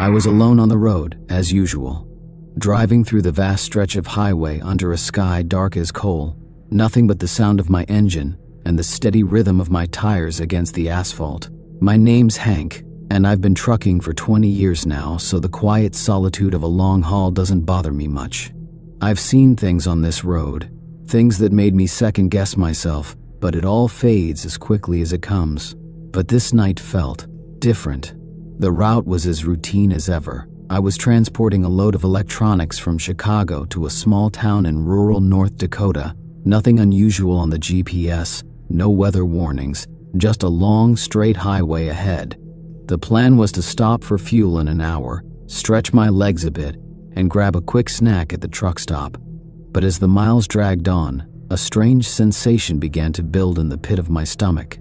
I was alone on the road, as usual, driving through the vast stretch of highway under a sky dark as coal, nothing but the sound of my engine and the steady rhythm of my tires against the asphalt. My name's Hank, and I've been trucking for 20 years now, so the quiet solitude of a long haul doesn't bother me much. I've seen things on this road, things that made me second-guess myself, but it all fades as quickly as it comes. But this night felt different. The route was as routine as ever. I was transporting a load of electronics from Chicago to a small town in rural North Dakota. Nothing unusual on the GPS, no weather warnings, just a long, straight highway ahead. The plan was to stop for fuel in an hour, stretch my legs a bit, and grab a quick snack at the truck stop. But as the miles dragged on, a strange sensation began to build in the pit of my stomach.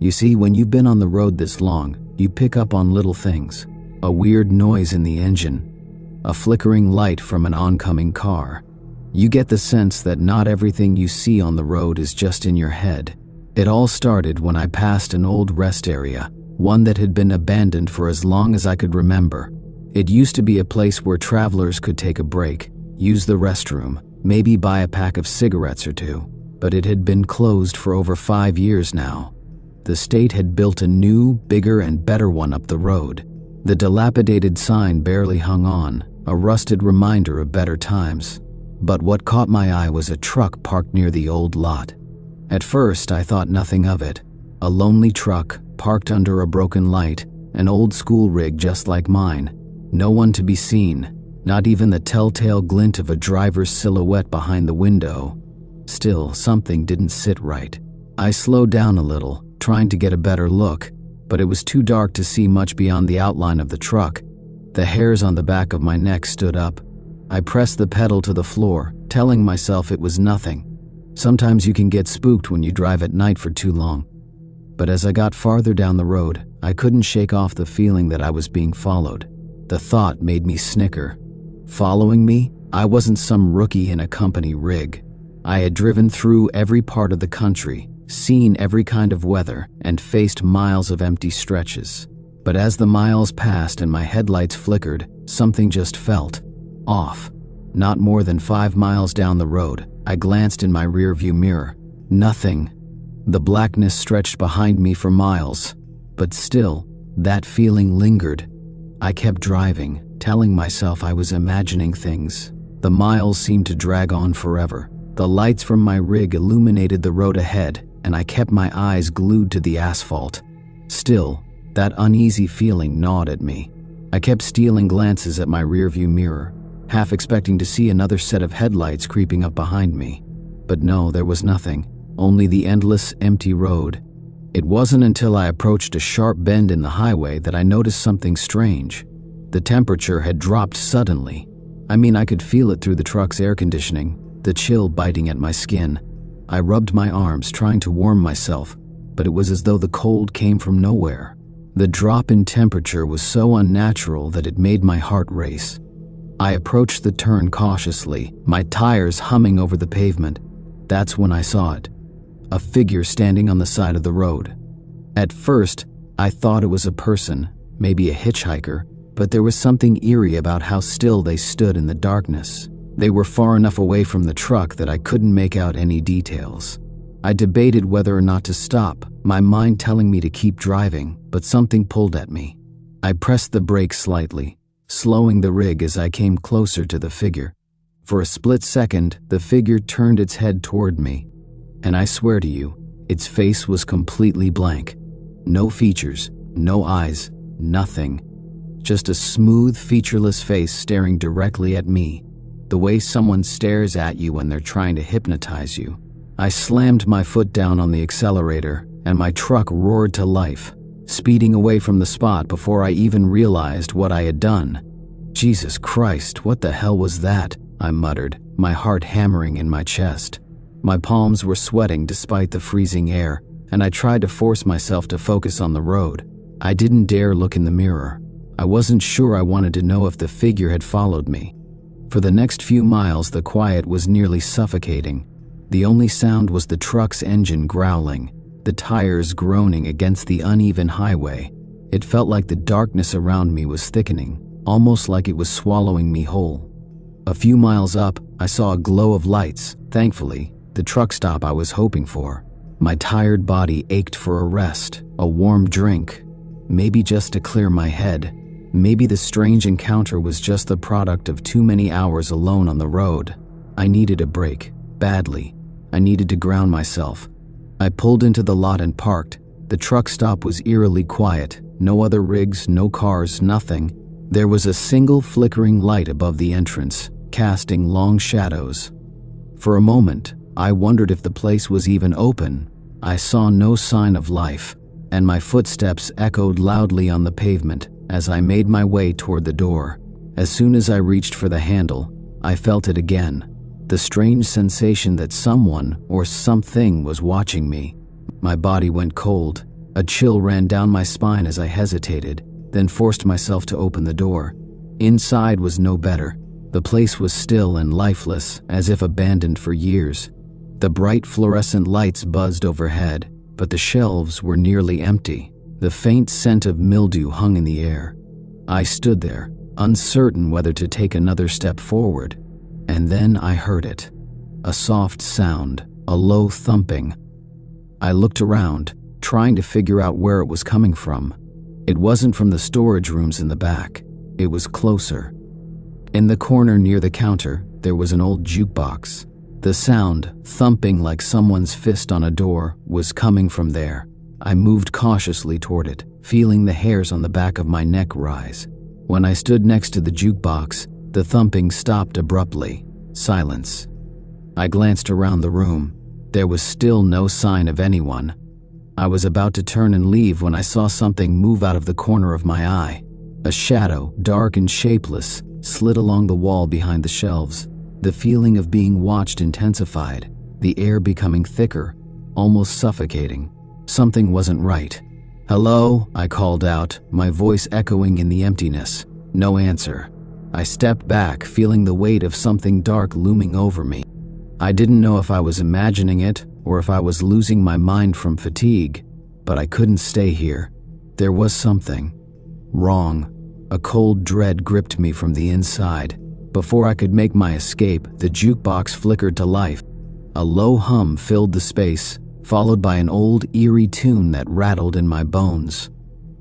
You see, when you've been on the road this long, you pick up on little things. A weird noise in the engine, a flickering light from an oncoming car. You get the sense that not everything you see on the road is just in your head. It all started when I passed an old rest area, one that had been abandoned for as long as I could remember. It used to be a place where travelers could take a break, use the restroom, maybe buy a pack of cigarettes or two, but it had been closed for over 5 years now. The state had built a new, bigger and better one up the road. The dilapidated sign barely hung on, a rusted reminder of better times. But what caught my eye was a truck parked near the old lot. At first, I thought nothing of it. A lonely truck, parked under a broken light, an old school rig just like mine. No one to be seen, not even the telltale glint of a driver's silhouette behind the window. Still, something didn't sit right. I slowed down a little, trying to get a better look, but it was too dark to see much beyond the outline of the truck. The hairs on the back of my neck stood up. I pressed the pedal to the floor, telling myself it was nothing. Sometimes you can get spooked when you drive at night for too long. But as I got farther down the road, I couldn't shake off the feeling that I was being followed. The thought made me snicker. Following me? I wasn't some rookie in a company rig. I had driven through every part of the country, seen every kind of weather, and faced miles of empty stretches. But as the miles passed and my headlights flickered, something just felt off. Not more than 5 miles down the road, I glanced in my rearview mirror. Nothing. The blackness stretched behind me for miles, but still, that feeling lingered. I kept driving, telling myself I was imagining things. The miles seemed to drag on forever. The lights from my rig illuminated the road ahead, and I kept my eyes glued to the asphalt. Still, that uneasy feeling gnawed at me. I kept stealing glances at my rearview mirror, half expecting to see another set of headlights creeping up behind me. But no, there was nothing, only the endless, empty road. It wasn't until I approached a sharp bend in the highway that I noticed something strange. The temperature had dropped suddenly. I could feel it through the truck's air conditioning, the chill biting at my skin. I rubbed my arms, trying to warm myself, but it was as though the cold came from nowhere. The drop in temperature was so unnatural that it made my heart race. I approached the turn cautiously, my tires humming over the pavement. That's when I saw it. A figure standing on the side of the road. At first, I thought it was a person, maybe a hitchhiker, but there was something eerie about how still they stood in the darkness. They were far enough away from the truck that I couldn't make out any details. I debated whether or not to stop, my mind telling me to keep driving, but something pulled at me. I pressed the brakes slightly, slowing the rig as I came closer to the figure. For a split second, the figure turned its head toward me, and I swear to you, its face was completely blank. No features, no eyes, nothing. Just a smooth, featureless face staring directly at me, the way someone stares at you when they're trying to hypnotize you. I slammed my foot down on the accelerator, and my truck roared to life, speeding away from the spot before I even realized what I had done. Jesus Christ, what the hell was that? I muttered, my heart hammering in my chest. My palms were sweating despite the freezing air, and I tried to force myself to focus on the road. I didn't dare look in the mirror. I wasn't sure I wanted to know if the figure had followed me. For the next few miles, the quiet was nearly suffocating. The only sound was the truck's engine growling, the tires groaning against the uneven highway. It felt like the darkness around me was thickening. almost like it was swallowing me whole. A few miles up, I saw a glow of lights, thankfully, the truck stop I was hoping for. My tired body ached for a rest, a warm drink, maybe just to clear my head. Maybe the strange encounter was just the product of too many hours alone on the road. I needed a break, badly. I needed to ground myself. I pulled into the lot and parked. The truck stop was eerily quiet. No other rigs, no cars, nothing. There was a single flickering light above the entrance, casting long shadows. For a moment, I wondered if the place was even open. I saw no sign of life, and my footsteps echoed loudly on the pavement as I made my way toward the door. As soon as I reached for the handle, I felt it again, the strange sensation that someone or something was watching me. My body went cold. A chill ran down my spine as I hesitated, then forced myself to open the door. Inside was no better. The place was still and lifeless, as if abandoned for years. The bright fluorescent lights buzzed overhead, but the shelves were nearly empty. The faint scent of mildew hung in the air. I stood there, uncertain whether to take another step forward. And then I heard it. A soft sound, a low thumping. I looked around, trying to figure out where it was coming from. It wasn't from the storage rooms in the back. It was closer. In the corner near the counter, there was an old jukebox. The sound, thumping like someone's fist on a door, was coming from there. I moved cautiously toward it, feeling the hairs on the back of my neck rise. When I stood next to the jukebox, the thumping stopped abruptly. Silence. I glanced around the room. There was still no sign of anyone. I was about to turn and leave when I saw something move out of the corner of my eye. A shadow, dark and shapeless, slid along the wall behind the shelves. The feeling of being watched intensified, the air becoming thicker, almost suffocating. Something wasn't right. "Hello?" I called out, my voice echoing in the emptiness. No answer. I stepped back, feeling the weight of something dark looming over me. I didn't know if I was imagining it or if I was losing my mind from fatigue, but I couldn't stay here. There was something wrong. A cold dread gripped me from the inside. Before I could make my escape, the jukebox flickered to life. A low hum filled the space, followed by an old, eerie tune that rattled in my bones.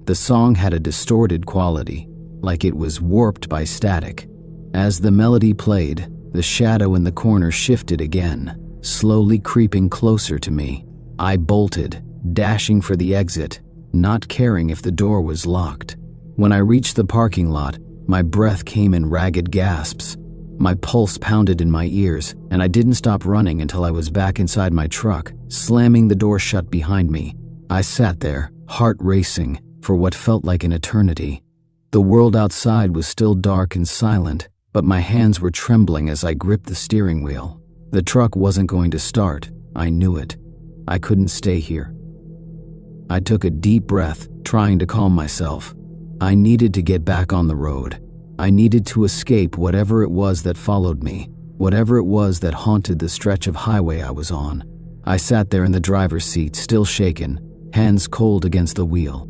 The song had a distorted quality, like it was warped by static. As the melody played, the shadow in the corner shifted again, slowly creeping closer to me. I bolted, dashing for the exit, not caring if the door was locked. When I reached the parking lot, my breath came in ragged gasps. My pulse pounded in my ears, and I didn't stop running until I was back inside my truck, slamming the door shut behind me. I sat there, heart racing, for what felt like an eternity. The world outside was still dark and silent, but my hands were trembling as I gripped the steering wheel. The truck wasn't going to start. I knew it. I couldn't stay here. I took a deep breath, trying to calm myself. I needed to get back on the road. I needed to escape whatever it was that followed me, whatever it was that haunted the stretch of highway I was on. I sat there in the driver's seat, still shaken, hands cold against the wheel.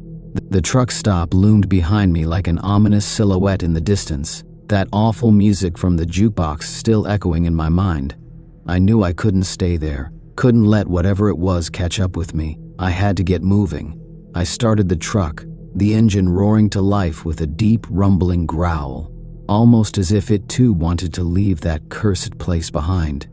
The truck stop loomed behind me like an ominous silhouette in the distance, that awful music from the jukebox still echoing in my mind. I knew I couldn't stay there, couldn't let whatever it was catch up with me. I had to get moving. I started the truck, the engine roaring to life with a deep, rumbling growl, almost as if it too wanted to leave that cursed place behind.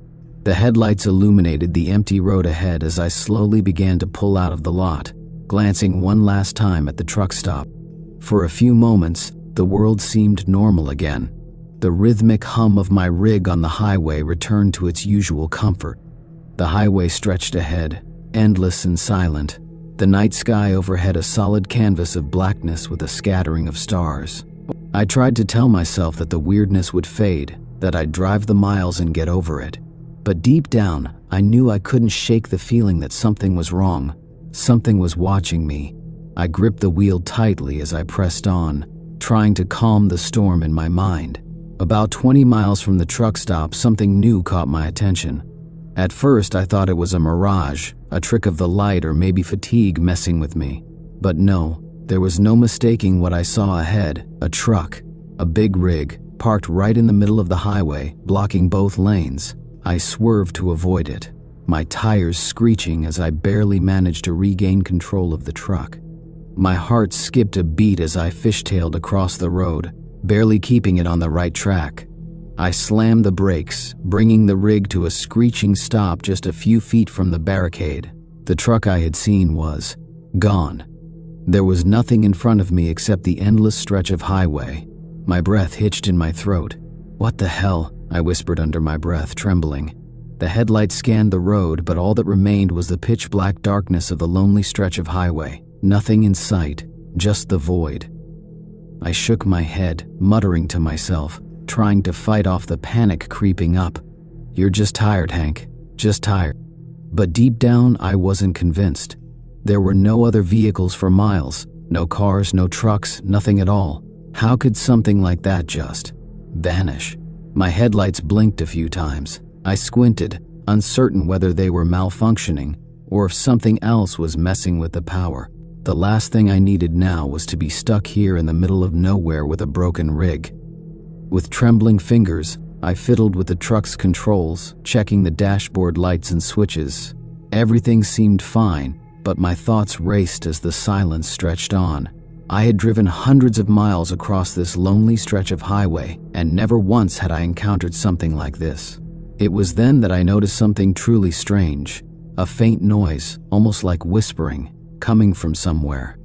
The headlights illuminated the empty road ahead as I slowly began to pull out of the lot, glancing one last time at the truck stop. For a few moments, the world seemed normal again. The rhythmic hum of my rig on the highway returned to its usual comfort. The highway stretched ahead, endless and silent. The night sky overhead a solid canvas of blackness with a scattering of stars. I tried to tell myself that the weirdness would fade, that I'd drive the miles and get over it. But deep down, I knew I couldn't shake the feeling that something was wrong. Something was watching me. I gripped the wheel tightly as I pressed on, trying to calm the storm in my mind. About 20 miles from the truck stop, something new caught my attention. At first, I thought it was a mirage, a trick of the light, or maybe fatigue messing with me. But no, there was no mistaking what I saw ahead. A truck. A big rig, parked right in the middle of the highway, blocking both lanes. I swerved to avoid it, my tires screeching as I barely managed to regain control of the truck. My heart skipped a beat as I fishtailed across the road, barely keeping it on the right track. I slammed the brakes, bringing the rig to a screeching stop just a few feet from the barricade. The truck I had seen was gone. There was nothing in front of me except the endless stretch of highway. My breath hitched in my throat. "What the hell?" I whispered under my breath, trembling. The headlights scanned the road, but all that remained was the pitch-black darkness of the lonely stretch of highway. Nothing in sight, just the void. I shook my head, muttering to myself, trying to fight off the panic creeping up. "You're just tired, Hank. Just tired." But deep down, I wasn't convinced. There were no other vehicles for miles. No cars, no trucks, nothing at all. How could something like that just vanish? My headlights blinked a few times. I squinted, uncertain whether they were malfunctioning or if something else was messing with the power. The last thing I needed now was to be stuck here in the middle of nowhere with a broken rig. With trembling fingers, I fiddled with the truck's controls, checking the dashboard lights and switches. Everything seemed fine, but my thoughts raced as the silence stretched on. I had driven hundreds of miles across this lonely stretch of highway, and never once had I encountered something like this. It was then that I noticed something truly strange, a faint noise, almost like whispering, coming from somewhere.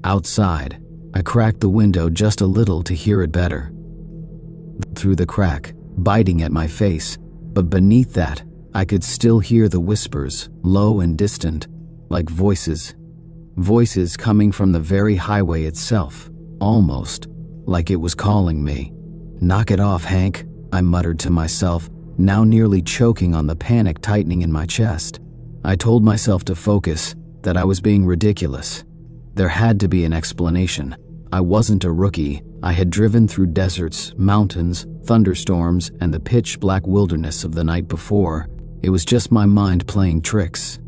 Outside, I cracked the window just a little to hear it better. Through the crack, biting at my face, but beneath that, I could still hear the whispers, low and distant, like voices. Voices coming from the very highway itself, almost like it was calling me. "Knock it off, Hank," I muttered to myself, now nearly choking on the panic tightening in my chest. I told myself to focus, that I was being ridiculous. There had to be an explanation. I wasn't a rookie. I had driven through deserts, mountains, thunderstorms, and the pitch-black wilderness of the night before. It was just my mind playing tricks.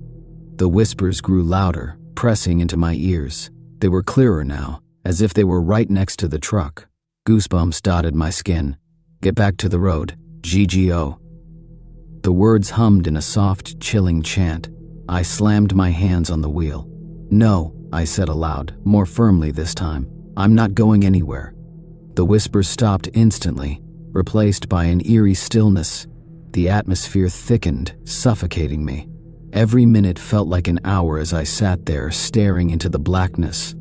The whispers grew louder, pressing into my ears. They were clearer now, as if they were right next to the truck. Goosebumps dotted my skin. "Get back to the road. GGO." The words hummed in a soft, chilling chant. I slammed my hands on the wheel. "No," I said aloud, more firmly this time. "I'm not going anywhere." The whispers stopped instantly, replaced by an eerie stillness. The atmosphere thickened, suffocating me. Every minute felt like an hour as I sat there staring into the blackness.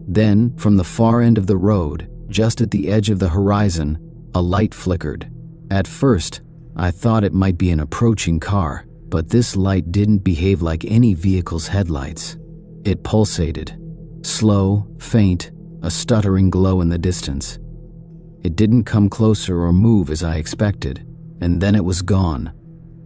Then, from the far end of the road, just at the edge of the horizon, a light flickered. At first, I thought it might be an approaching car, but this light didn't behave like any vehicle's headlights. It pulsated, slow, faint, a stuttering glow in the distance. It didn't come closer or move as I expected, and then it was gone.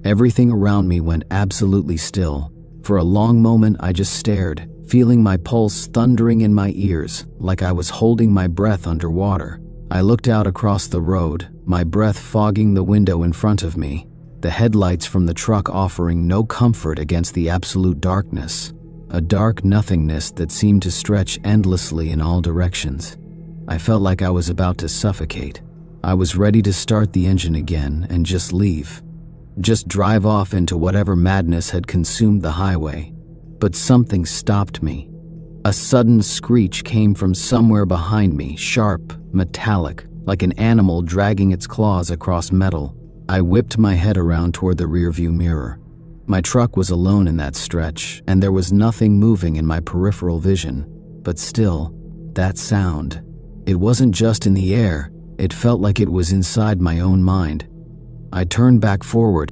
Everything around me went absolutely still. For a long moment I just stared, feeling my pulse thundering in my ears, like I was holding my breath underwater. I looked out across the road, my breath fogging the window in front of me, the headlights from the truck offering no comfort against the absolute darkness, a dark nothingness that seemed to stretch endlessly in all directions. I felt like I was about to suffocate. I was ready to start the engine again and just leave. Just drive off into whatever madness had consumed the highway. But something stopped me. A sudden screech came from somewhere behind me, sharp, metallic, like an animal dragging its claws across metal. I whipped my head around toward the rearview mirror. My truck was alone in that stretch, and there was nothing moving in my peripheral vision. But still, that sound. It wasn't just in the air, it felt like it was inside my own mind. I turned back forward.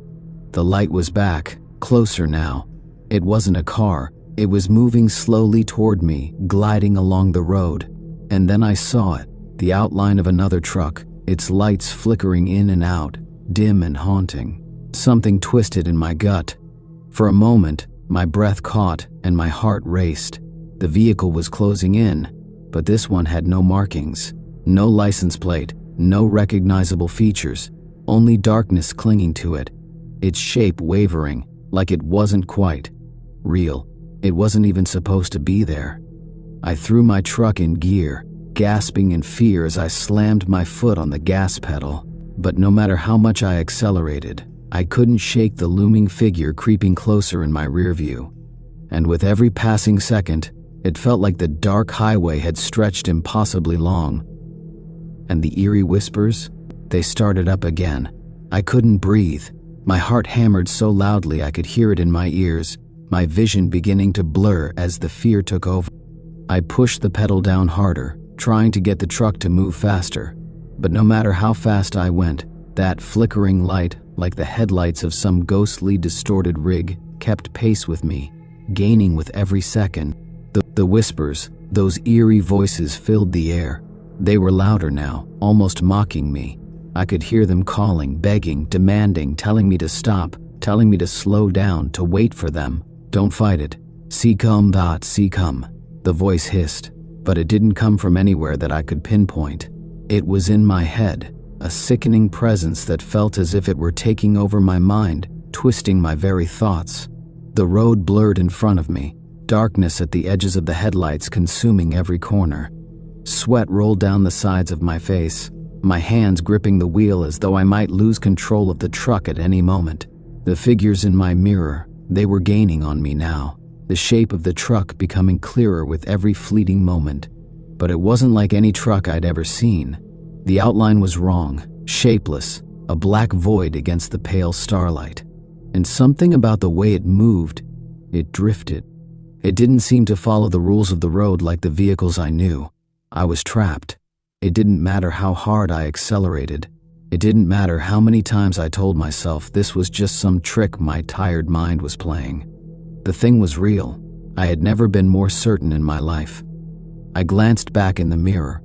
The light was back, closer now. It wasn't a car. It was moving slowly toward me, gliding along the road. And then I saw it, the outline of another truck, its lights flickering in and out, dim and haunting. Something twisted in my gut. For a moment, my breath caught and my heart raced. The vehicle was closing in, but this one had no markings, no license plate, no recognizable features, only darkness clinging to it, its shape wavering, like it wasn't quite real. It wasn't even supposed to be there. I threw my truck in gear, gasping in fear as I slammed my foot on the gas pedal. But no matter how much I accelerated, I couldn't shake the looming figure creeping closer in my rear view. And with every passing second, it felt like the dark highway had stretched impossibly long. And the eerie whispers, they started up again. I couldn't breathe. My heart hammered so loudly I could hear it in my ears, my vision beginning to blur as the fear took over. I pushed the pedal down harder, trying to get the truck to move faster. But no matter how fast I went, that flickering light, like the headlights of some ghostly distorted rig, kept pace with me, gaining with every second. The whispers, those eerie voices filled the air. They were louder now, almost mocking me. I could hear them calling, begging, demanding, telling me to stop, telling me to slow down, to wait for them. Don't fight it. See come. The voice hissed, but it didn't come from anywhere that I could pinpoint. It was in my head, a sickening presence that felt as if it were taking over my mind, twisting my very thoughts. The road blurred in front of me, darkness at the edges of the headlights consuming every corner. Sweat rolled down the sides of my face, my hands gripping the wheel as though I might lose control of the truck at any moment. The figures in my mirror, they were gaining on me now, the shape of the truck becoming clearer with every fleeting moment. But it wasn't like any truck I'd ever seen. The outline was wrong, shapeless, a black void against the pale starlight. And something about the way it moved, it drifted. It didn't seem to follow the rules of the road like the vehicles I knew. I was trapped. It didn't matter how hard I accelerated. It didn't matter how many times I told myself this was just some trick my tired mind was playing. The thing was real. I had never been more certain in my life. I glanced back in the mirror.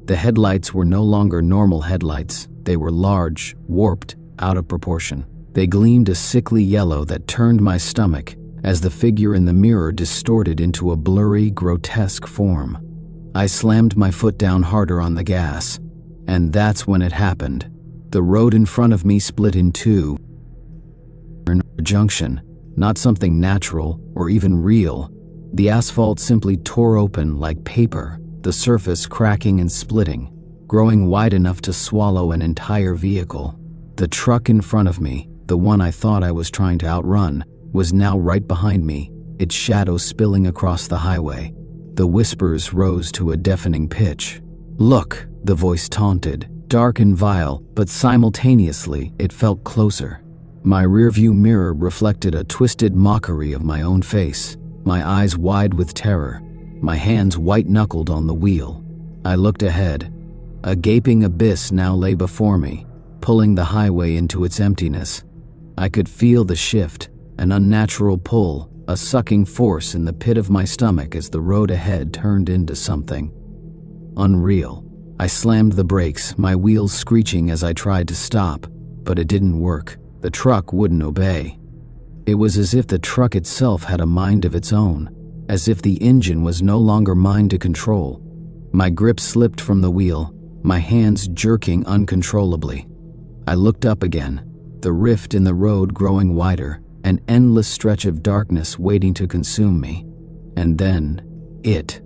The headlights were no longer normal headlights. They were large, warped, out of proportion. They gleamed a sickly yellow that turned my stomach as the figure in the mirror distorted into a blurry, grotesque form. I slammed my foot down harder on the gas, and that's when it happened. The road in front of me split in two. A junction, not something natural or even real. The asphalt simply tore open like paper, the surface cracking and splitting, growing wide enough to swallow an entire vehicle. The truck in front of me, the one I thought I was trying to outrun, was now right behind me, its shadow spilling across the highway. The whispers rose to a deafening pitch. "Look," the voice taunted, dark and vile, but simultaneously it felt closer. My rearview mirror reflected a twisted mockery of my own face, my eyes wide with terror, my hands white-knuckled on the wheel. I looked ahead. A gaping abyss now lay before me, pulling the highway into its emptiness. I could feel the shift, an unnatural pull, a sucking force in the pit of my stomach as the road ahead turned into something unreal. I slammed the brakes, my wheels screeching as I tried to stop, but it didn't work. The truck wouldn't obey. It was as if the truck itself had a mind of its own, as if the engine was no longer mine to control. My grip slipped from the wheel, my hands jerking uncontrollably. I looked up again, the rift in the road growing wider, an endless stretch of darkness waiting to consume me. And then, it.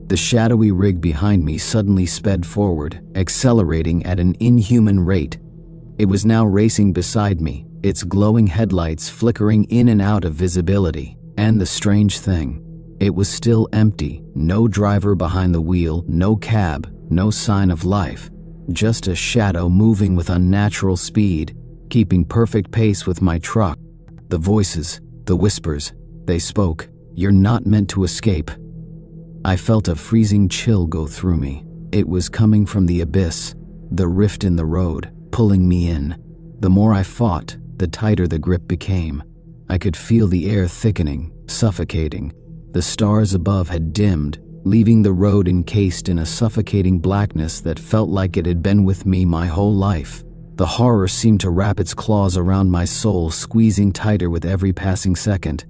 The shadowy rig behind me suddenly sped forward, accelerating at an inhuman rate. It was now racing beside me, its glowing headlights flickering in and out of visibility. And the strange thing, it was still empty, no driver behind the wheel, no cab, no sign of life. Just a shadow moving with unnatural speed, keeping perfect pace with my truck. The voices, the whispers, they spoke. "You're not meant to escape." I felt a freezing chill go through me. It was coming from the abyss, the rift in the road, pulling me in. The more I fought, the tighter the grip became. I could feel the air thickening, suffocating. The stars above had dimmed, leaving the road encased in a suffocating blackness that felt like it had been with me my whole life. The horror seemed to wrap its claws around my soul, squeezing tighter with every passing second.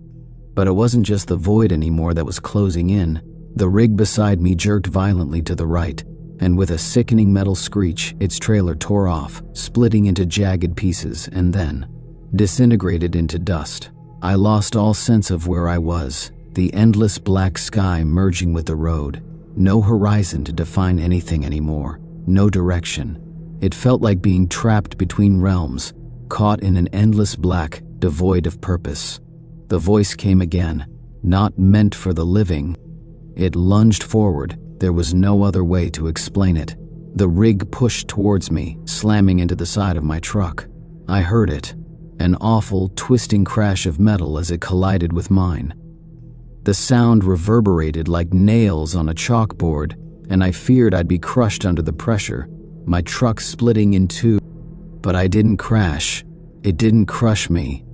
But it wasn't just the void anymore that was closing in. The rig beside me jerked violently to the right, and with a sickening metal screech, its trailer tore off, splitting into jagged pieces, and then disintegrated into dust. I lost all sense of where I was, the endless black sky merging with the road. No horizon to define anything anymore. No direction. It felt like being trapped between realms, caught in an endless black, devoid of purpose. The voice came again, not meant for the living. It lunged forward. There was no other way to explain it. The rig pushed towards me, slamming into the side of my truck. I heard it, an awful, twisting crash of metal as it collided with mine. The sound reverberated like nails on a chalkboard, and I feared I'd be crushed under the pressure, my truck splitting in two. But I didn't crash. It didn't crush me.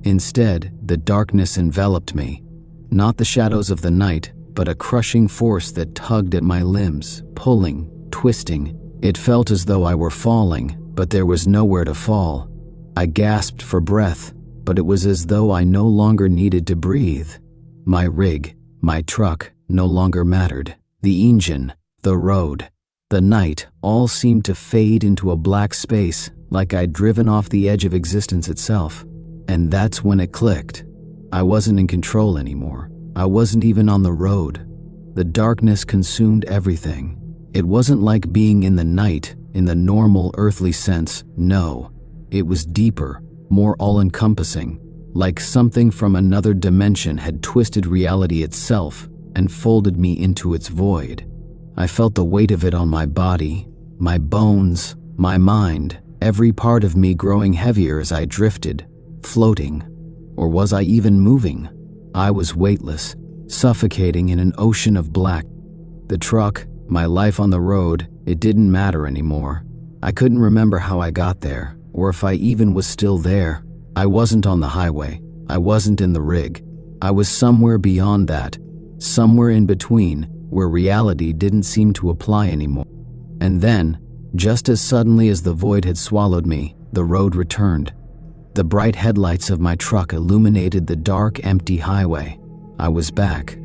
Instead, the darkness enveloped me. Not the shadows of the night, but a crushing force that tugged at my limbs, pulling, twisting. It felt as though I were falling, but there was nowhere to fall. I gasped for breath, but it was as though I no longer needed to breathe. My rig, my truck, no longer mattered. The engine, the road, the night all seemed to fade into a black space, like I'd driven off the edge of existence itself. And that's when it clicked. I wasn't in control anymore. I wasn't even on the road. The darkness consumed everything. It wasn't like being in the night, in the normal earthly sense, no. It was deeper, more all-encompassing, like something from another dimension had twisted reality itself and folded me into its void. I felt the weight of it on my body, my bones, my mind, every part of me growing heavier as I drifted, floating. Or was I even moving? I was weightless, suffocating in an ocean of black. The truck, my life on the road, it didn't matter anymore. I couldn't remember how I got there, or if I even was still there. I wasn't on the highway. I wasn't in the rig. I was somewhere beyond that, somewhere in between, where reality didn't seem to apply anymore. And then, just as suddenly as the void had swallowed me, the road returned. The bright headlights of my truck illuminated the dark, empty highway. I was back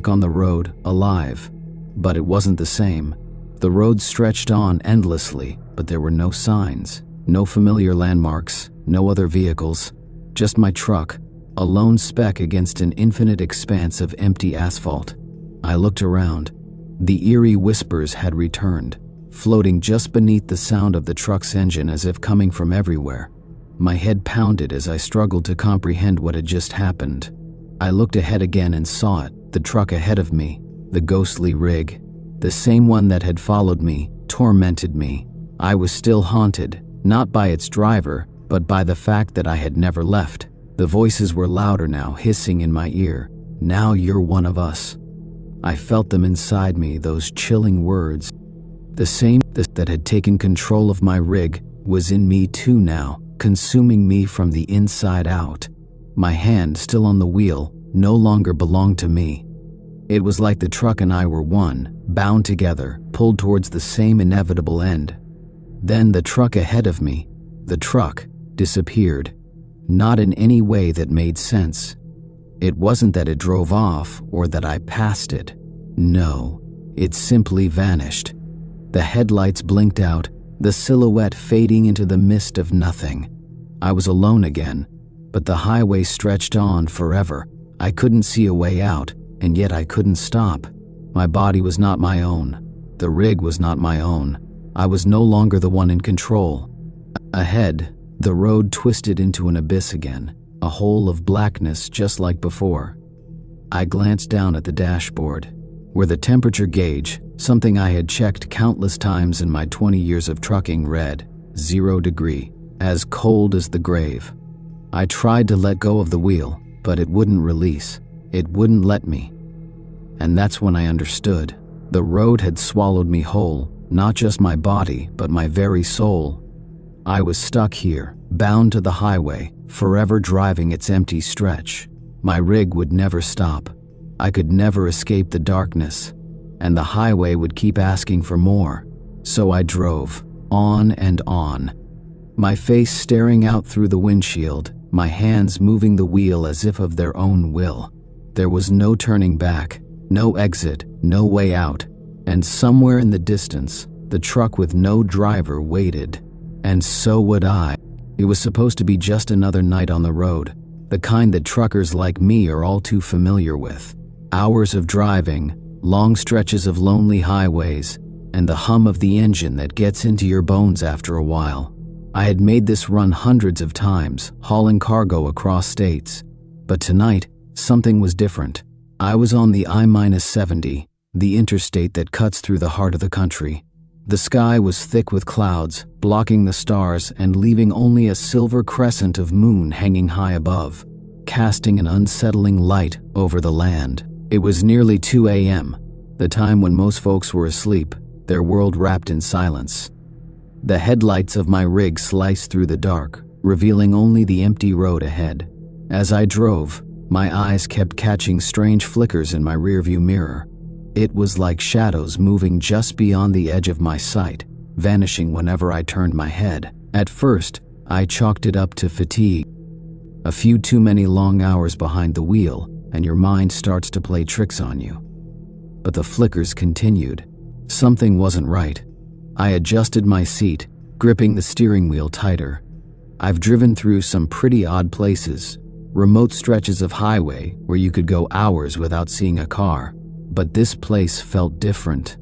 on the road, alive. But it wasn't the same. The road stretched on endlessly, but there were no signs, no familiar landmarks, no other vehicles, just my truck, a lone speck against an infinite expanse of empty asphalt. I looked around. The eerie whispers had returned, floating just beneath the sound of the truck's engine as if coming from everywhere. My head pounded as I struggled to comprehend what had just happened. I looked ahead again and saw it, the truck ahead of me, the ghostly rig, the same one that had followed me, tormented me. I was still haunted, not by its driver, but by the fact that I had never left. The voices were louder now, hissing in my ear. Now you're one of us. I felt them inside me, those chilling words. The same that had taken control of my rig was in me too now, consuming me from the inside out. My hand, still on the wheel, no longer belonged to me. It was like the truck and I were one, bound together, pulled towards the same inevitable end. Then the truck ahead of me, the truck, disappeared. Not in any way that made sense. It wasn't that it drove off or that I passed it. No, it simply vanished. The headlights blinked out, the silhouette fading into the mist of nothing. I was alone again, but the highway stretched on forever. I couldn't see a way out, and yet I couldn't stop. My body was not my own. The rig was not my own. I was no longer the one in control. Ahead, the road twisted into an abyss again, a hole of blackness just like before. I glanced down at the dashboard, where the temperature gauge, something I had checked countless times in my 20 years of trucking, read 0 degree, as cold as the grave. I tried to let go of the wheel, but it wouldn't release. It wouldn't let me. And that's when I understood. The road had swallowed me whole, not just my body, but my very soul. I was stuck here, bound to the highway, forever driving its empty stretch. My rig would never stop. I could never escape the darkness, and the highway would keep asking for more. So I drove, on and on. My face staring out through the windshield, my hands moving the wheel as if of their own will. There was no turning back, no exit, no way out, and somewhere in the distance, the truck with no driver waited. And so would I. It was supposed to be just another night on the road, the kind that truckers like me are all too familiar with. Hours of driving, long stretches of lonely highways, and the hum of the engine that gets into your bones after a while. I had made this run hundreds of times, hauling cargo across states. But tonight, something was different. I was on the I-70, the interstate that cuts through the heart of the country. The sky was thick with clouds, blocking the stars and leaving only a silver crescent of moon hanging high above, casting an unsettling light over the land. It was nearly 2 a.m., the time when most folks were asleep, their world wrapped in silence. The headlights of my rig sliced through the dark, revealing only the empty road ahead. As I drove, my eyes kept catching strange flickers in my rearview mirror. It was like shadows moving just beyond the edge of my sight, vanishing whenever I turned my head. At first, I chalked it up to fatigue. A few too many long hours behind the wheel, and your mind starts to play tricks on you. But the flickers continued. Something wasn't right. I adjusted my seat, gripping the steering wheel tighter. I've driven through some pretty odd places, remote stretches of highway where you could go hours without seeing a car. But this place felt different.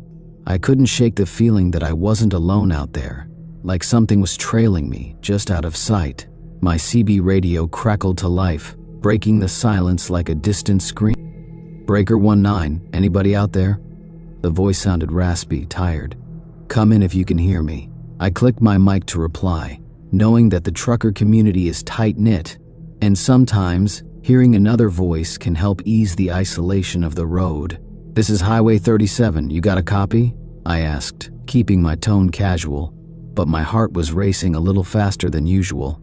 I couldn't shake the feeling that I wasn't alone out there, like something was trailing me just out of sight. My CB radio crackled to life, breaking the silence like a distant scream. "Breaker 19, anybody out there?" The voice sounded raspy, tired. "Come in if you can hear me." I clicked my mic to reply, knowing that the trucker community is tight-knit, and sometimes hearing another voice can help ease the isolation of the road. "This is Highway 37, you got a copy?" I asked, keeping my tone casual, but my heart was racing a little faster than usual.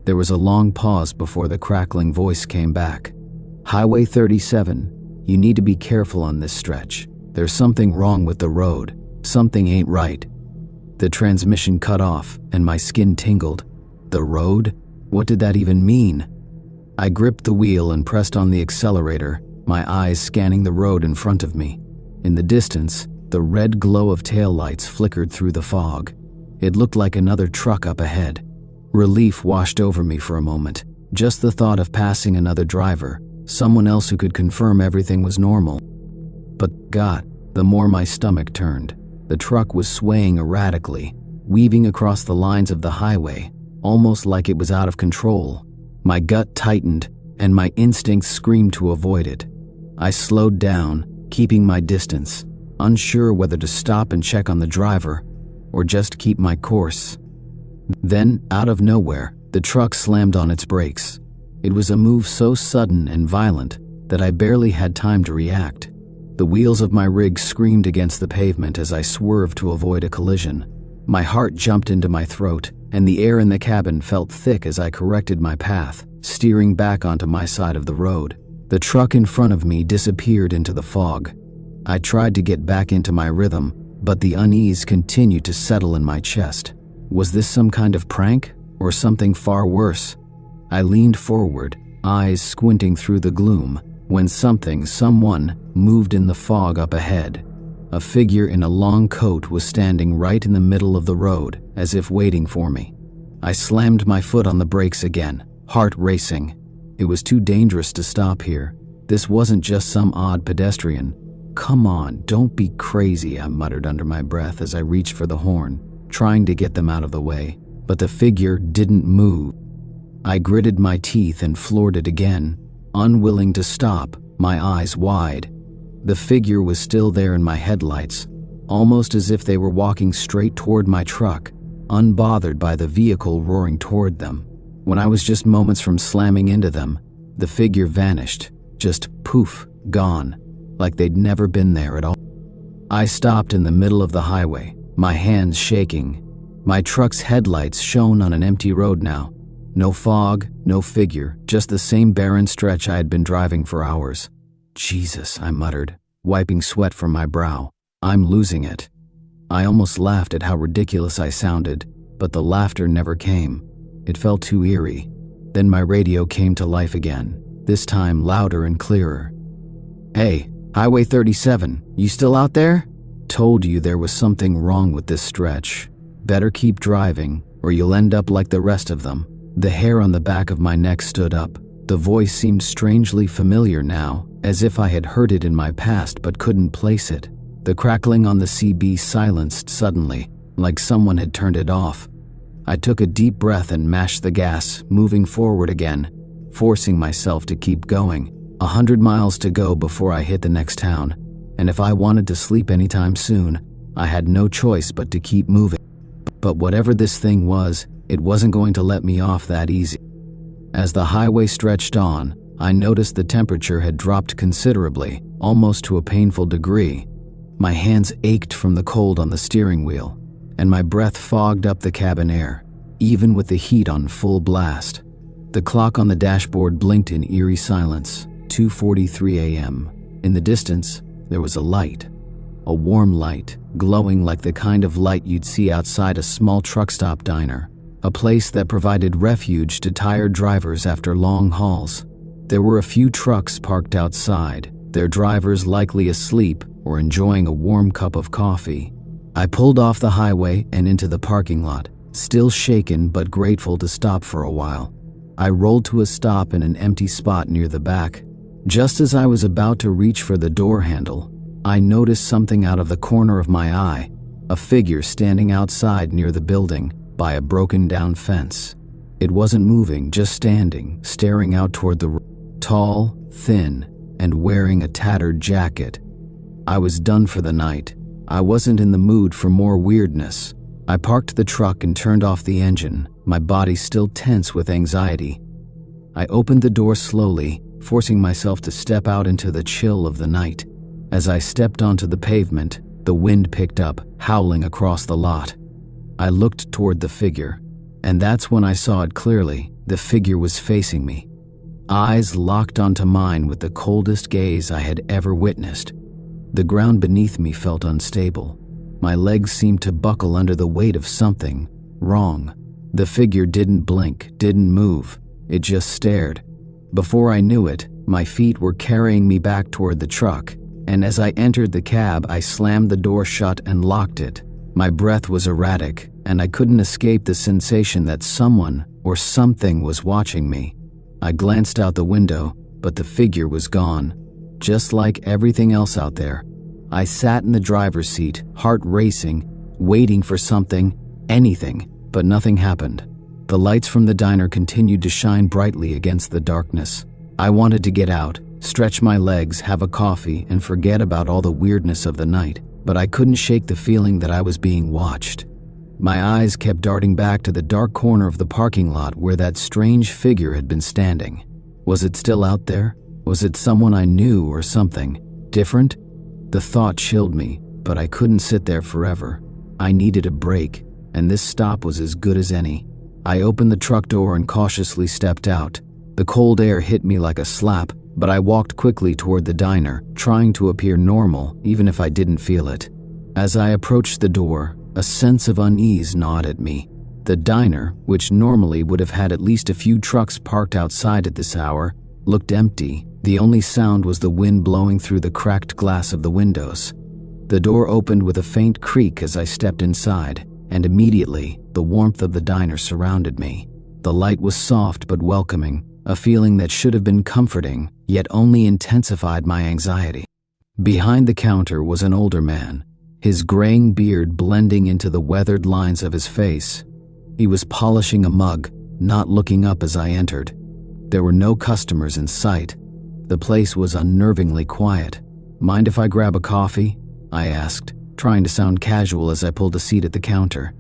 There was a long pause before the crackling voice came back. "Highway 37, you need to be careful on this stretch. There's something wrong with the road. Something ain't right." The transmission cut off, and my skin tingled. The road? What did that even mean? I gripped the wheel and pressed on the accelerator, my eyes scanning the road in front of me. In the distance, the red glow of taillights flickered through the fog. It looked like another truck up ahead. Relief washed over me for a moment. Just the thought of passing another driver, someone else who could confirm everything was normal. But God, the more my stomach turned. The truck was swaying erratically, weaving across the lines of the highway, almost like it was out of control. My gut tightened, and my instincts screamed to avoid it. I slowed down, keeping my distance, unsure whether to stop and check on the driver, or just keep my course. Then, out of nowhere, the truck slammed on its brakes. It was a move so sudden and violent that I barely had time to react. The wheels of my rig screamed against the pavement as I swerved to avoid a collision. My heart jumped into my throat, and the air in the cabin felt thick as I corrected my path, steering back onto my side of the road. The truck in front of me disappeared into the fog. I tried to get back into my rhythm, but the unease continued to settle in my chest. Was this some kind of prank, or something far worse? I leaned forward, eyes squinting through the gloom, when someone moved in the fog up ahead. A figure in a long coat was standing right in the middle of the road, as if waiting for me. I slammed my foot on the brakes again, heart racing. It was too dangerous to stop here. This wasn't just some odd pedestrian. "Come on, don't be crazy," I muttered under my breath as I reached for the horn, trying to get them out of the way. But the figure didn't move. I gritted my teeth and floored it again, unwilling to stop, my eyes wide. The figure was still there in my headlights, almost as if they were walking straight toward my truck, unbothered by the vehicle roaring toward them. When I was just moments from slamming into them, the figure vanished, just poof, gone, like they'd never been there at all. I stopped in the middle of the highway, my hands shaking. My truck's headlights shone on an empty road now. No fog, no figure, just the same barren stretch I had been driving for hours. "Jesus," I muttered, wiping sweat from my brow. "I'm losing it." I almost laughed at how ridiculous I sounded, but the laughter never came. It felt too eerie. Then my radio came to life again, this time louder and clearer. "Hey, Highway 37, you still out there? Told you there was something wrong with this stretch. Better keep driving, or you'll end up like the rest of them." The hair on the back of my neck stood up. The voice seemed strangely familiar now, as if I had heard it in my past but couldn't place it. The crackling on the CB silenced suddenly, like someone had turned it off. I took a deep breath and mashed the gas, moving forward again, forcing myself to keep going. 100 miles to go before I hit the next town, and if I wanted to sleep anytime soon, I had no choice but to keep moving. But whatever this thing was, it wasn't going to let me off that easy. As the highway stretched on, I noticed the temperature had dropped considerably, almost to a painful degree. My hands ached from the cold on the steering wheel, and my breath fogged up the cabin air, even with the heat on full blast. The clock on the dashboard blinked in eerie silence, 2:43 a.m. In the distance, there was a light. A warm light, glowing like the kind of light you'd see outside a small truck stop diner, a place that provided refuge to tired drivers after long hauls. There were a few trucks parked outside, their drivers likely asleep or enjoying a warm cup of coffee. I pulled off the highway and into the parking lot, still shaken but grateful to stop for a while. I rolled to a stop in an empty spot near the back. Just as I was about to reach for the door handle, I noticed something out of the corner of my eye, a figure standing outside near the building by a broken-down fence. It wasn't moving, just standing, staring out toward the road. Tall, thin, and wearing a tattered jacket. I was done for the night. I wasn't in the mood for more weirdness. I parked the truck and turned off the engine, my body still tense with anxiety. I opened the door slowly, forcing myself to step out into the chill of the night. As I stepped onto the pavement, the wind picked up, howling across the lot. I looked toward the figure, and that's when I saw it clearly. The figure was facing me. Eyes locked onto mine with the coldest gaze I had ever witnessed. The ground beneath me felt unstable. My legs seemed to buckle under the weight of something wrong. The figure didn't blink, didn't move. It just stared. Before I knew it, my feet were carrying me back toward the truck, and as I entered the cab, I slammed the door shut and locked it. My breath was erratic, and I couldn't escape the sensation that someone or something was watching me. I glanced out the window, but the figure was gone, just like everything else out there. I sat in the driver's seat, heart racing, waiting for something, anything, but nothing happened. The lights from the diner continued to shine brightly against the darkness. I wanted to get out, stretch my legs, have a coffee, and forget about all the weirdness of the night, but I couldn't shake the feeling that I was being watched. My eyes kept darting back to the dark corner of the parking lot where that strange figure had been standing. Was it still out there? Was it someone I knew or something different? The thought chilled me, but I couldn't sit there forever. I needed a break, and this stop was as good as any. I opened the truck door and cautiously stepped out. The cold air hit me like a slap, but I walked quickly toward the diner, trying to appear normal even if I didn't feel it. As I approached the door, a sense of unease gnawed at me. The diner, which normally would have had at least a few trucks parked outside at this hour, looked empty. The only sound was the wind blowing through the cracked glass of the windows. The door opened with a faint creak as I stepped inside, and immediately, the warmth of the diner surrounded me. The light was soft but welcoming, a feeling that should have been comforting, yet only intensified my anxiety. Behind the counter was an older man, his graying beard blending into the weathered lines of his face. He was polishing a mug, not looking up as I entered. There were no customers in sight. The place was unnervingly quiet. "Mind if I grab a coffee?" I asked, trying to sound casual as I pulled a seat at the counter.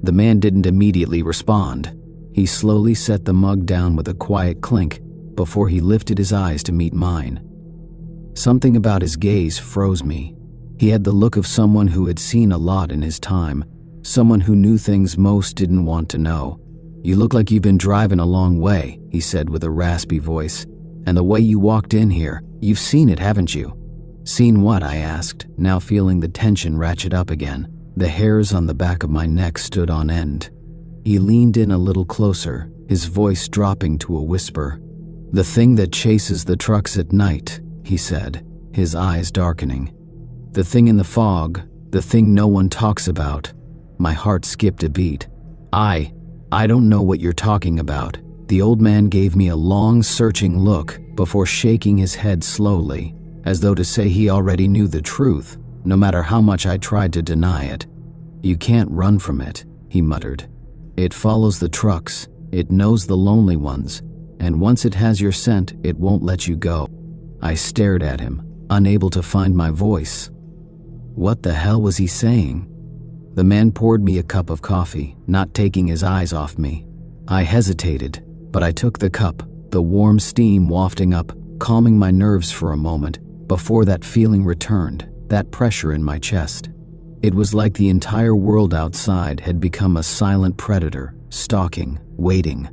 The man didn't immediately respond. He slowly set the mug down with a quiet clink before he lifted his eyes to meet mine. Something about his gaze froze me. He had the look of someone who had seen a lot in his time, someone who knew things most didn't want to know. "You look like you've been driving a long way," he said with a raspy voice. "And the way you walked in here, you've seen it, haven't you?" "Seen what?" I asked, now feeling the tension ratchet up again. The hairs on the back of my neck stood on end. He leaned in a little closer, his voice dropping to a whisper. "The thing that chases the trucks at night," he said, his eyes darkening. "The thing in the fog, the thing no one talks about." My heart skipped a beat. I don't know what you're talking about." The old man gave me a long, searching look, before shaking his head slowly, as though to say he already knew the truth, no matter how much I tried to deny it. "You can't run from it," he muttered. "It follows the trucks, it knows the lonely ones, and once it has your scent, it won't let you go." I stared at him, unable to find my voice. What the hell was he saying? The man poured me a cup of coffee, not taking his eyes off me. I hesitated, but I took the cup, the warm steam wafting up, calming my nerves for a moment, before that feeling returned, that pressure in my chest. It was like the entire world outside had become a silent predator, stalking, waiting.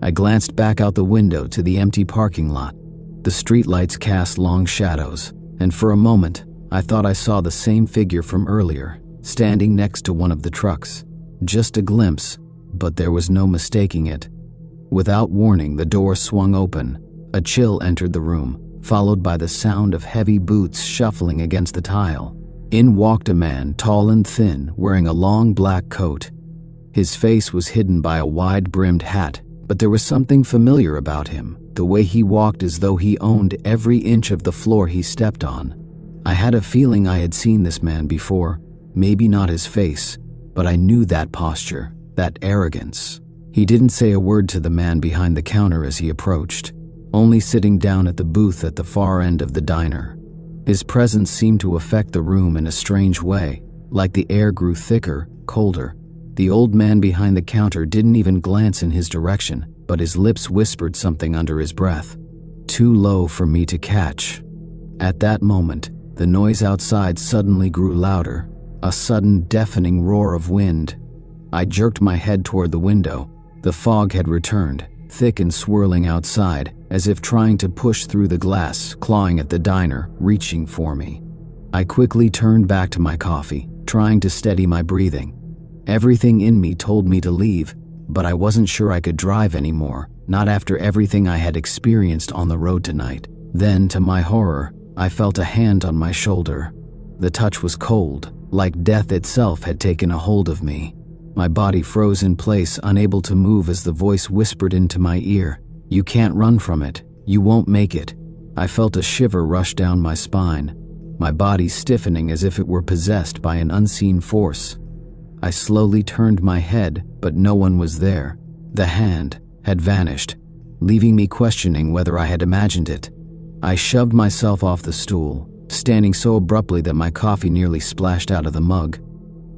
I glanced back out the window to the empty parking lot. The streetlights cast long shadows, and for a moment, I thought I saw the same figure from earlier, standing next to one of the trucks. Just a glimpse, but there was no mistaking it. Without warning, the door swung open. A chill entered the room, followed by the sound of heavy boots shuffling against the tile. In walked a man, tall and thin, wearing a long black coat. His face was hidden by a wide-brimmed hat, but there was something familiar about him, the way he walked as though he owned every inch of the floor he stepped on. I had a feeling I had seen this man before, maybe not his face, but I knew that posture, that arrogance. He didn't say a word to the man behind the counter as he approached, only sitting down at the booth at the far end of the diner. His presence seemed to affect the room in a strange way, like the air grew thicker, colder. The old man behind the counter didn't even glance in his direction, but his lips whispered something under his breath, too low for me to catch. At that moment, the noise outside suddenly grew louder, a sudden deafening roar of wind. I jerked my head toward the window. The fog had returned, thick and swirling outside, as if trying to push through the glass, clawing at the diner, reaching for me. I quickly turned back to my coffee, trying to steady my breathing. Everything in me told me to leave, but I wasn't sure I could drive anymore, not after everything I had experienced on the road tonight. Then, to my horror, I felt a hand on my shoulder. The touch was cold, like death itself had taken a hold of me. My body froze in place, unable to move as the voice whispered into my ear, "You can't run from it. You won't make it." I felt a shiver rush down my spine, my body stiffening as if it were possessed by an unseen force. I slowly turned my head, but no one was there. The hand had vanished, leaving me questioning whether I had imagined it. I shoved myself off the stool, standing so abruptly that my coffee nearly splashed out of the mug.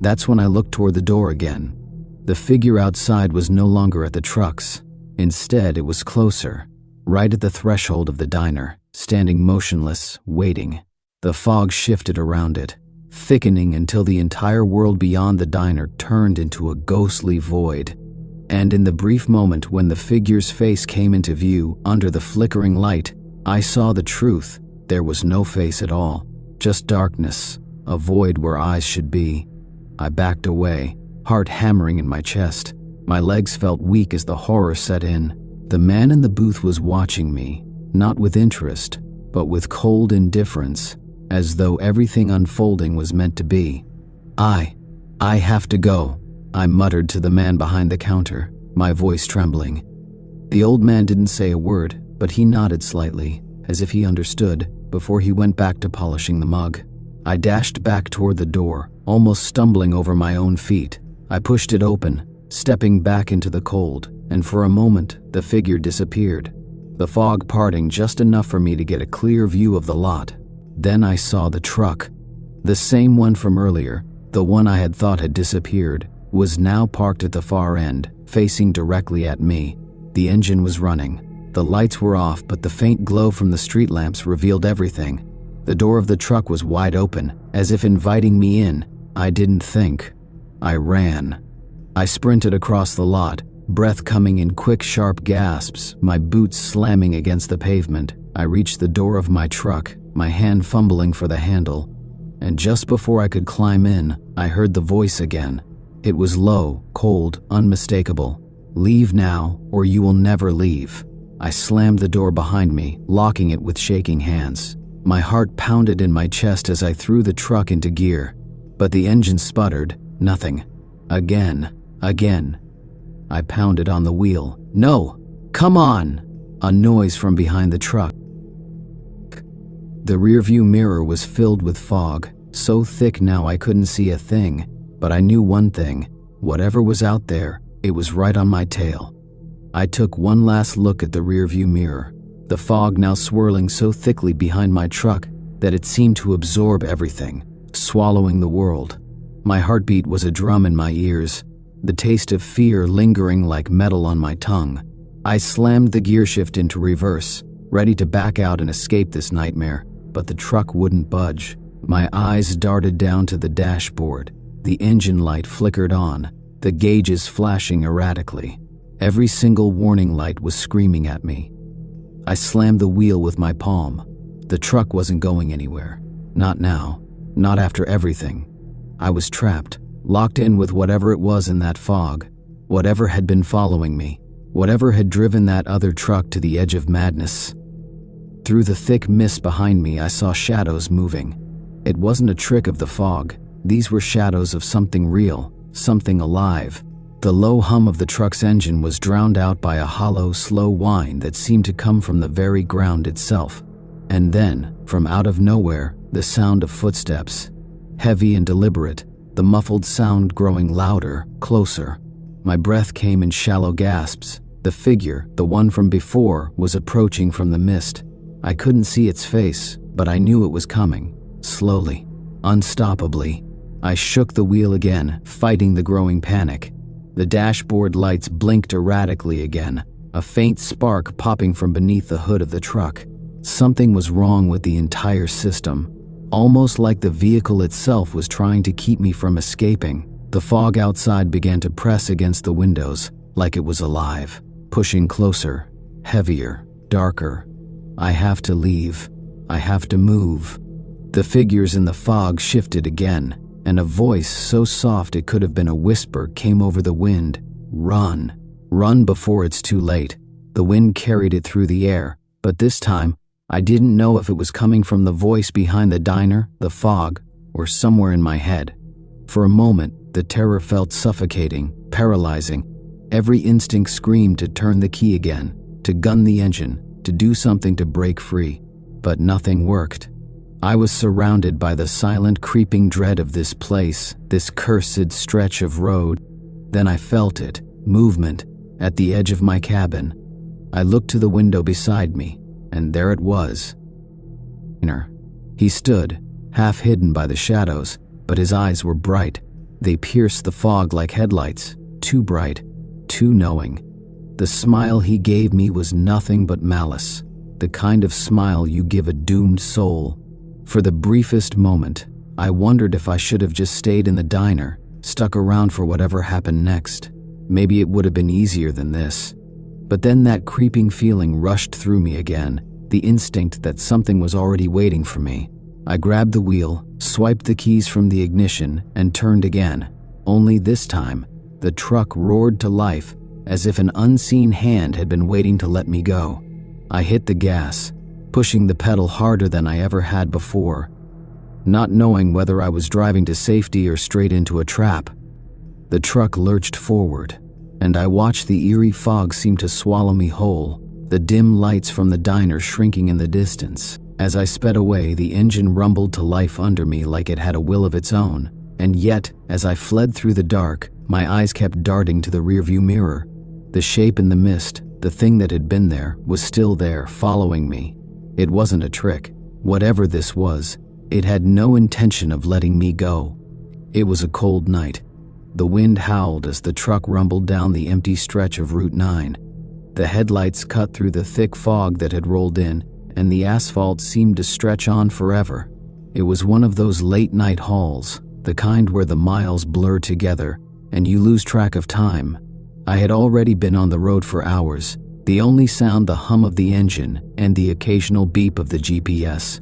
That's when I looked toward the door again. The figure outside was no longer at the trucks. Instead, it was closer, right at the threshold of the diner, standing motionless, waiting. The fog shifted around it, thickening until the entire world beyond the diner turned into a ghostly void. And in the brief moment when the figure's face came into view under the flickering light, I saw the truth. There was no face at all, just darkness, a void where eyes should be. I backed away, heart hammering in my chest. My legs felt weak as the horror set in. The man in the booth was watching me, not with interest, but with cold indifference, as though everything unfolding was meant to be. I have to go," I muttered to the man behind the counter, my voice trembling. The old man didn't say a word, but he nodded slightly, as if he understood, before he went back to polishing the mug. I dashed back toward the door, almost stumbling over my own feet. I pushed it open, stepping back into the cold, and for a moment, the figure disappeared, the fog parting just enough for me to get a clear view of the lot. Then I saw the truck. The same one from earlier, the one I had thought had disappeared, was now parked at the far end, facing directly at me. The engine was running. The lights were off, but the faint glow from the street lamps revealed everything. The door of the truck was wide open, as if inviting me in. I didn't think. I ran. I sprinted across the lot, breath coming in quick, sharp gasps, my boots slamming against the pavement. I reached the door of my truck, my hand fumbling for the handle. And just before I could climb in, I heard the voice again. It was low, cold, unmistakable. "Leave now, or you will never leave." I slammed the door behind me, locking it with shaking hands. My heart pounded in my chest as I threw the truck into gear. But the engine sputtered. Nothing. Again. I pounded on the wheel. "No! Come on!" A noise from behind the truck. The rearview mirror was filled with fog, so thick now I couldn't see a thing, but I knew one thing: whatever was out there, it was right on my tail. I took one last look at the rearview mirror, the fog now swirling so thickly behind my truck that it seemed to absorb everything, swallowing the world. My heartbeat was a drum in my ears, the taste of fear lingering like metal on my tongue. I slammed the gearshift into reverse, ready to back out and escape this nightmare, but the truck wouldn't budge. My eyes darted down to the dashboard. The engine light flickered on, the gauges flashing erratically. Every single warning light was screaming at me. I slammed the wheel with my palm. The truck wasn't going anywhere. Not now. Not after everything. I was trapped, locked in with whatever it was in that fog, whatever had been following me, whatever had driven that other truck to the edge of madness. Through the thick mist behind me, I saw shadows moving. It wasn't a trick of the fog. These were shadows of something real, something alive. The low hum of the truck's engine was drowned out by a hollow, slow whine that seemed to come from the very ground itself. And then, from out of nowhere, the sound of footsteps. Heavy and deliberate, the muffled sound growing louder, closer. My breath came in shallow gasps. The figure, the one from before, was approaching from the mist. I couldn't see its face, but I knew it was coming. Slowly, unstoppably. I shook the wheel again, fighting the growing panic. The dashboard lights blinked erratically again, a faint spark popping from beneath the hood of the truck. Something was wrong with the entire system, almost like the vehicle itself was trying to keep me from escaping. The fog outside began to press against the windows, like it was alive, pushing closer, heavier, darker. I have to leave. I have to move. The figures in the fog shifted again, and a voice so soft it could have been a whisper came over the wind. Run. Run before it's too late. The wind carried it through the air, but this time, I didn't know if it was coming from the voice behind the diner, the fog, or somewhere in my head. For a moment, the terror felt suffocating, paralyzing. Every instinct screamed to turn the key again, to gun the engine, to do something to break free. But nothing worked. I was surrounded by the silent, creeping dread of this place, this cursed stretch of road. Then I felt it, movement, at the edge of my cabin. I looked to the window beside me, and there it was. He stood, half hidden by the shadows, but his eyes were bright. They pierced the fog like headlights, too bright, too knowing. The smile he gave me was nothing but malice, the kind of smile you give a doomed soul. For the briefest moment, I wondered if I should have just stayed in the diner, stuck around for whatever happened next. Maybe it would have been easier than this. But then that creeping feeling rushed through me again, the instinct that something was already waiting for me. I grabbed the wheel, swiped the keys from the ignition, and turned again. Only this time, the truck roared to life, as if an unseen hand had been waiting to let me go. I hit the gas, pushing the pedal harder than I ever had before, not knowing whether I was driving to safety or straight into a trap. The truck lurched forward, and I watched the eerie fog seem to swallow me whole, the dim lights from the diner shrinking in the distance. As I sped away, the engine rumbled to life under me like it had a will of its own, and yet, as I fled through the dark, my eyes kept darting to the rearview mirror. The shape in the mist, the thing that had been there, was still there, following me. It wasn't a trick. Whatever this was, it had no intention of letting me go. It was a cold night. The wind howled as the truck rumbled down the empty stretch of Route 9. The headlights cut through the thick fog that had rolled in, and the asphalt seemed to stretch on forever. It was one of those late-night hauls, the kind where the miles blur together, and you lose track of time. I had already been on the road for hours, the only sound the hum of the engine and the occasional beep of the GPS.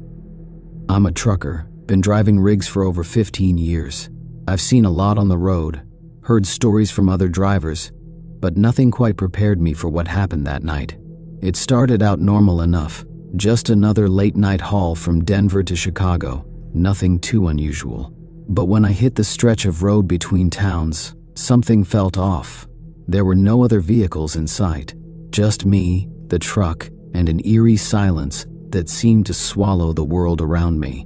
I'm a trucker, been driving rigs for over 15 years. I've seen a lot on the road, heard stories from other drivers, but nothing quite prepared me for what happened that night. It started out normal enough, just another late-night haul from Denver to Chicago, nothing too unusual. But when I hit the stretch of road between towns, something felt off. There were no other vehicles in sight, just me, the truck, and an eerie silence that seemed to swallow the world around me.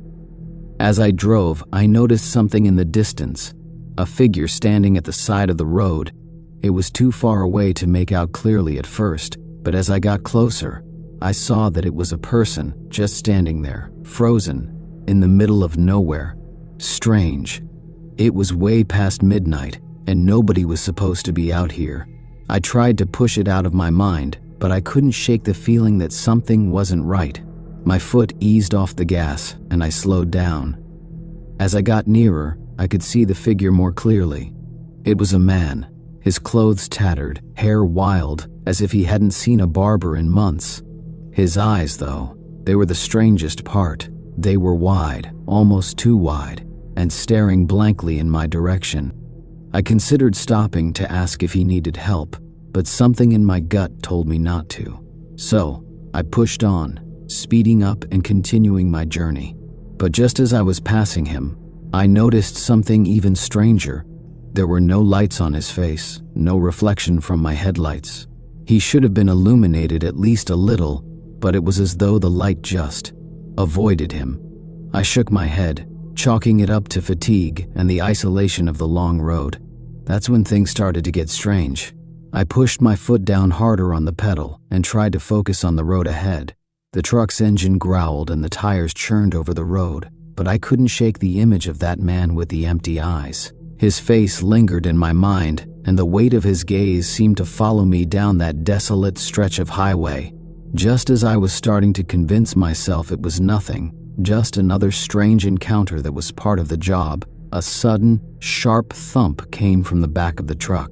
As I drove, I noticed something in the distance, a figure standing at the side of the road. It was too far away to make out clearly at first, but as I got closer, I saw that it was a person just standing there, frozen, in the middle of nowhere. Strange. It was way past midnight, and nobody was supposed to be out here. I tried to push it out of my mind, but I couldn't shake the feeling that something wasn't right. My foot eased off the gas, and I slowed down. As I got nearer, I could see the figure more clearly. It was a man, his clothes tattered, hair wild, as if he hadn't seen a barber in months. His eyes, though, they were the strangest part. They were wide, almost too wide, and staring blankly in my direction. I considered stopping to ask if he needed help, but something in my gut told me not to. So, I pushed on, speeding up and continuing my journey. But just as I was passing him, I noticed something even stranger. There were no lights on his face, no reflection from my headlights. He should have been illuminated at least a little, but it was as though the light just avoided him. I shook my head, chalking it up to fatigue and the isolation of the long road. That's when things started to get strange. I pushed my foot down harder on the pedal and tried to focus on the road ahead. The truck's engine growled and the tires churned over the road, but I couldn't shake the image of that man with the empty eyes. His face lingered in my mind, and the weight of his gaze seemed to follow me down that desolate stretch of highway. Just as I was starting to convince myself it was nothing, just another strange encounter that was part of the job, a sudden, sharp thump came from the back of the truck.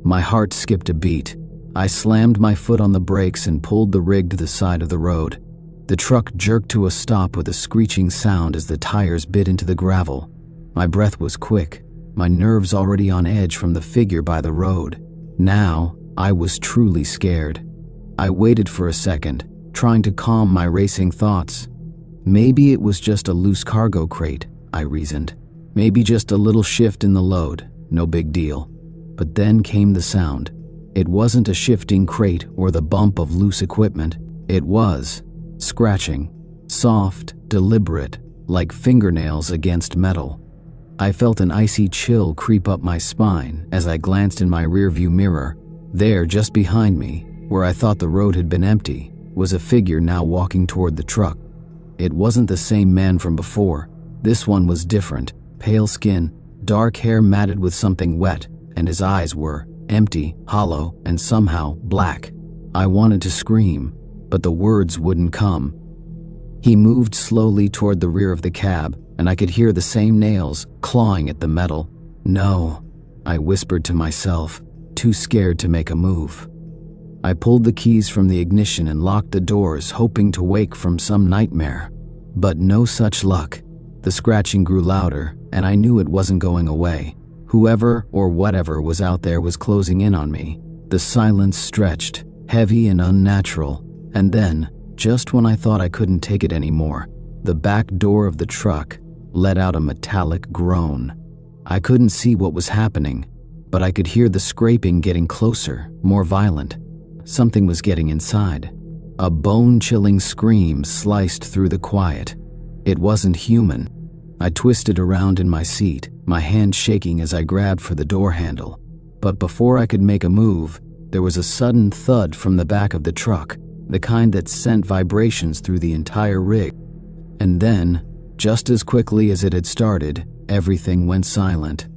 My heart skipped a beat. I slammed my foot on the brakes and pulled the rig to the side of the road. The truck jerked to a stop with a screeching sound as the tires bit into the gravel. My breath was quick, my nerves already on edge from the figure by the road. Now, I was truly scared. I waited for a second, trying to calm my racing thoughts. Maybe it was just a loose cargo crate, I reasoned. Maybe just a little shift in the load, no big deal. But then came the sound. It wasn't a shifting crate or the bump of loose equipment. It was scratching, soft, deliberate, like fingernails against metal. I felt an icy chill creep up my spine as I glanced in my rearview mirror. There, just behind me, where I thought the road had been empty, was a figure now walking toward the truck. It wasn't the same man from before. This one was different. Pale skin, dark hair matted with something wet, and his eyes were empty, hollow, and somehow black. I wanted to scream, but the words wouldn't come. He moved slowly toward the rear of the cab, and I could hear the same nails clawing at the metal. No, I whispered to myself, too scared to make a move. I pulled the keys from the ignition and locked the doors, hoping to wake from some nightmare. But no such luck. The scratching grew louder, and I knew it wasn't going away. Whoever or whatever was out there was closing in on me. The silence stretched, heavy and unnatural, and then, just when I thought I couldn't take it anymore, the back door of the truck let out a metallic groan. I couldn't see what was happening, but I could hear the scraping getting closer, more violent. Something was getting inside. A bone-chilling scream sliced through the quiet. It wasn't human. I twisted around in my seat, my hand shaking as I grabbed for the door handle. But before I could make a move, there was a sudden thud from the back of the truck, the kind that sent vibrations through the entire rig. And then, just as quickly as it had started, everything went silent.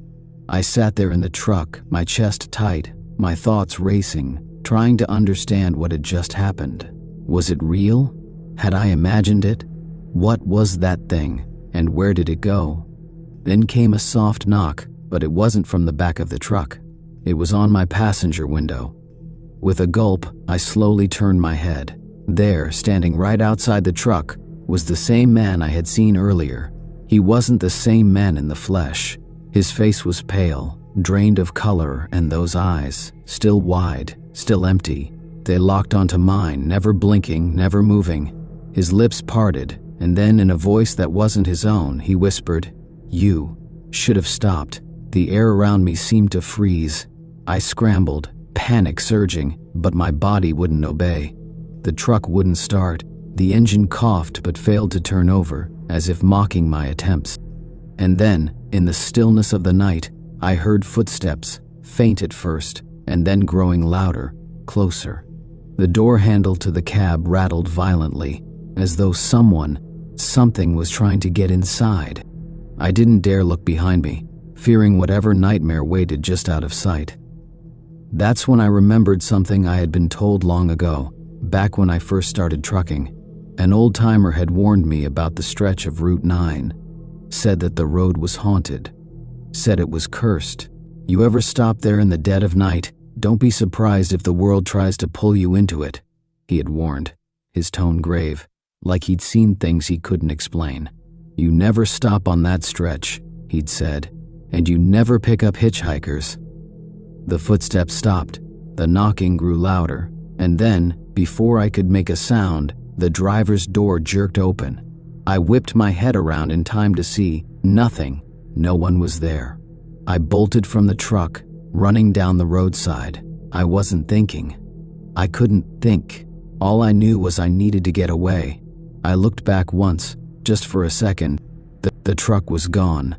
I sat there in the truck, my chest tight, my thoughts racing, trying to understand what had just happened. Was it real? Had I imagined it? What was that thing, and where did it go? Then came a soft knock, but it wasn't from the back of the truck. It was on my passenger window. With a gulp, I slowly turned my head. There, standing right outside the truck, was the same man I had seen earlier. He wasn't the same man in the flesh. His face was pale, drained of color, and those eyes, still wide, still empty. They locked onto mine, never blinking, never moving. His lips parted, and then in a voice that wasn't his own, he whispered, "You should have stopped." The air around me seemed to freeze. I scrambled, panic surging, but my body wouldn't obey. The truck wouldn't start. The engine coughed but failed to turn over, as if mocking my attempts. And then, in the stillness of the night, I heard footsteps, faint at first, and then growing louder, closer. The door handle to the cab rattled violently, as though something was trying to get inside. I didn't dare look behind me, fearing whatever nightmare waited just out of sight. That's when I remembered something I had been told long ago, back when I first started trucking. An old-timer had warned me about the stretch of Route 9, said that the road was haunted, said it was cursed. You ever stop there in the dead of night, don't be surprised if the world tries to pull you into it, he had warned, his tone grave, like he'd seen things he couldn't explain. You never stop on that stretch, he'd said, and you never pick up hitchhikers. The footsteps stopped, the knocking grew louder, and then, before I could make a sound, the driver's door jerked open. I whipped my head around in time to see nothing. No one was there. I bolted from the truck, running down the roadside. I wasn't thinking. I couldn't think. All I knew was I needed to get away. I looked back once, just for a second. The truck was gone.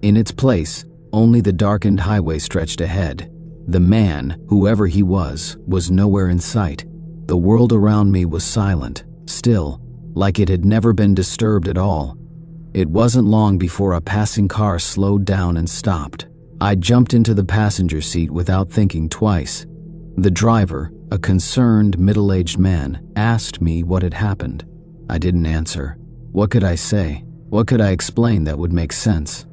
In its place, only the darkened highway stretched ahead. The man, whoever he was nowhere in sight. The world around me was silent, still, like it had never been disturbed at all. It wasn't long before a passing car slowed down and stopped. I jumped into the passenger seat without thinking twice. The driver, a concerned, middle-aged man, asked me what had happened. I didn't answer. What could I say? What could I explain that would make sense?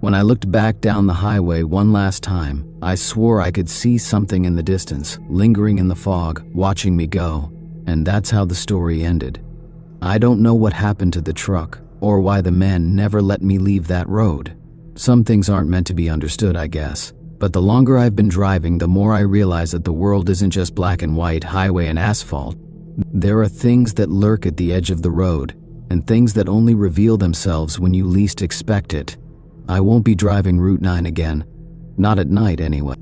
When I looked back down the highway one last time, I swore I could see something in the distance, lingering in the fog, watching me go. And that's how the story ended. I don't know what happened to the truck, or why the man never let me leave that road. Some things aren't meant to be understood, I guess. But the longer I've been driving, the more I realize that the world isn't just black and white, highway and asphalt. There are things that lurk at the edge of the road, and things that only reveal themselves when you least expect it. I won't be driving Route 9 again. Not at night, anyway.